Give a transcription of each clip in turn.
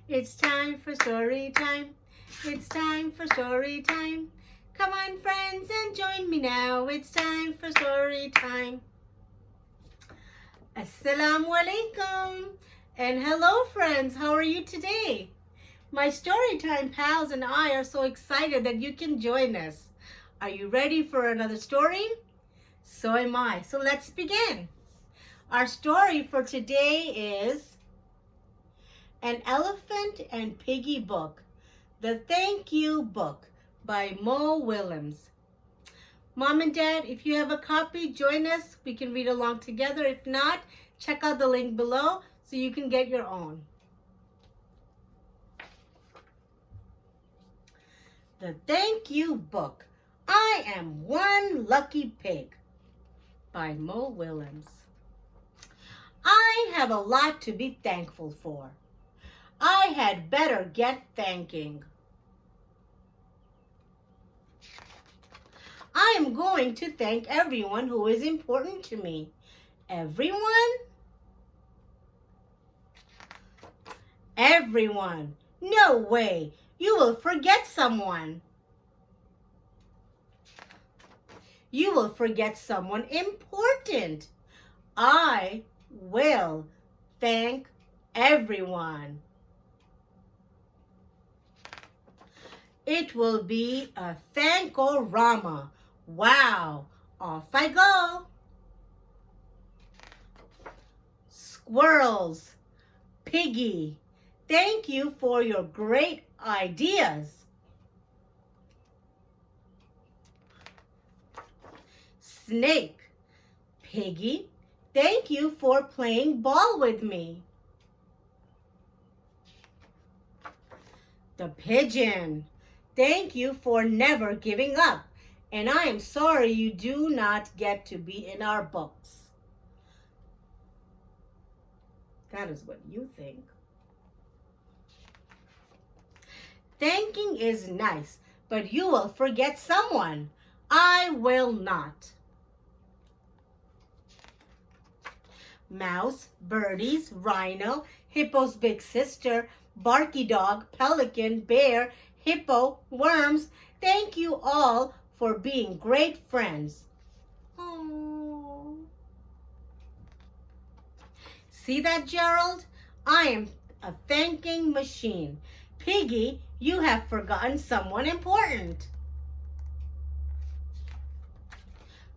It's time for story time. It's time for story time. Come on, friends, and join me now. It's time for story time. Assalamu alaikum. And hello, friends. How are you today? My story time pals and I are so excited that you can join us. Are you ready for another story? So am I. So let's begin. Our story for today is An Elephant and Piggie book, The Thank You Book by Willems. Mom and Dad, if you have a copy, join us. We can read along together. If not, check out the link below so you can get your own. The Thank You Book. I Am One Lucky Pig by Willems. I have a lot to be thankful for. I had better get thanking. I am going to thank everyone who is important to me. Everyone? Everyone. No way. You will forget someone. You will forget someone important. I will thank everyone. It will be a thank-o-rama. Wow, off I go. Squirrels, Piggy, thank you for your great ideas. Snake, Piggy, thank you for playing ball with me. The pigeon, thank you for never giving up, and I am sorry you do not get to be in our books. That is what you think. Thanking is nice, but you will forget someone. I will not. Mouse, birdies, rhino, hippo's big sister, barky dog, pelican, bear, hippo, worms, thank you all for being great friends. Aww. See that, Gerald? I am a thanking machine. Piggy, you have forgotten someone important.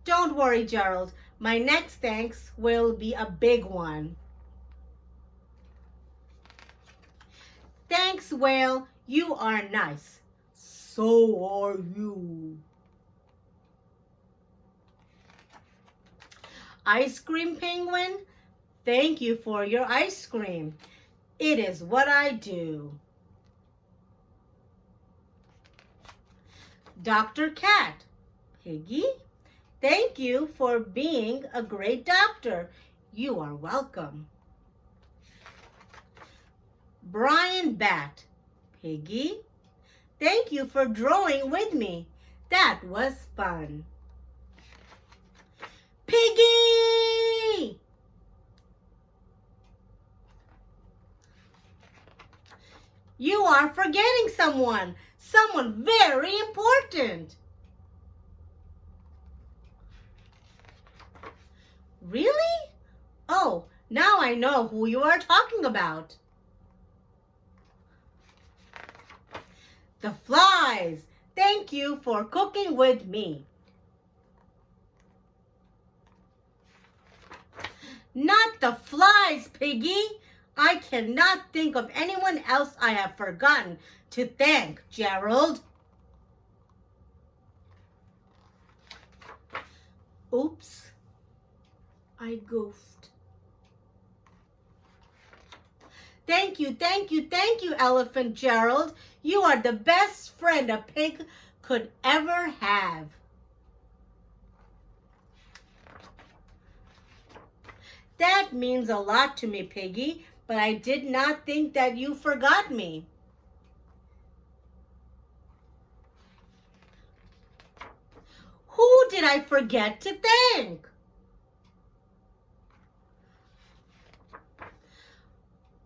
Don't worry, Gerald. My next thanks will be a big one. Thanks, Whale. You are nice. So are you. Ice cream penguin, thank you for your ice cream. It is what I do. Dr. Cat, Piggy, thank you for being a great doctor. You are welcome. Brian Bat, Piggy, thank you for drawing with me. That was fun. Piggy! You are forgetting someone very important. Really? Oh, now I know who you are talking about. The flies, thank you for cooking with me. Not the flies, Piggy. I cannot think of anyone else I have forgotten to thank, Gerald. Oops, I goofed. Thank you, Elephant Gerald. You are the best friend a pig could ever have. That means a lot to me, Piggy, but I did not think that you forgot me. Who did I forget to thank?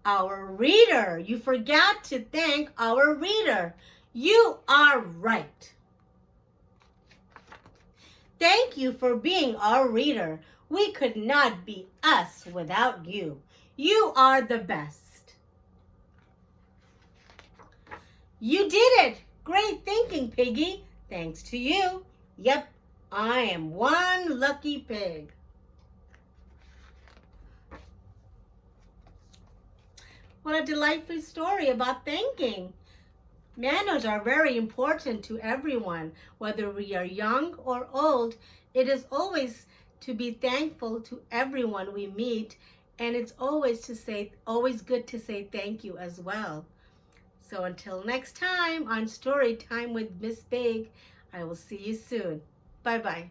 Our reader. You forgot to thank our reader. You are right. Thank you for being our reader. We could not be us without you. You are the best. You did it. Great thinking, Piggy. Thanks to you. Yep, I am one lucky pig. What a delightful story about thanking. Manners are very important to everyone, whether we are young or old. It is always to be thankful to everyone we meet, and it's always good to say thank you as well. So until next time on Story Time with Miss Pig, I will see you soon. Bye-bye.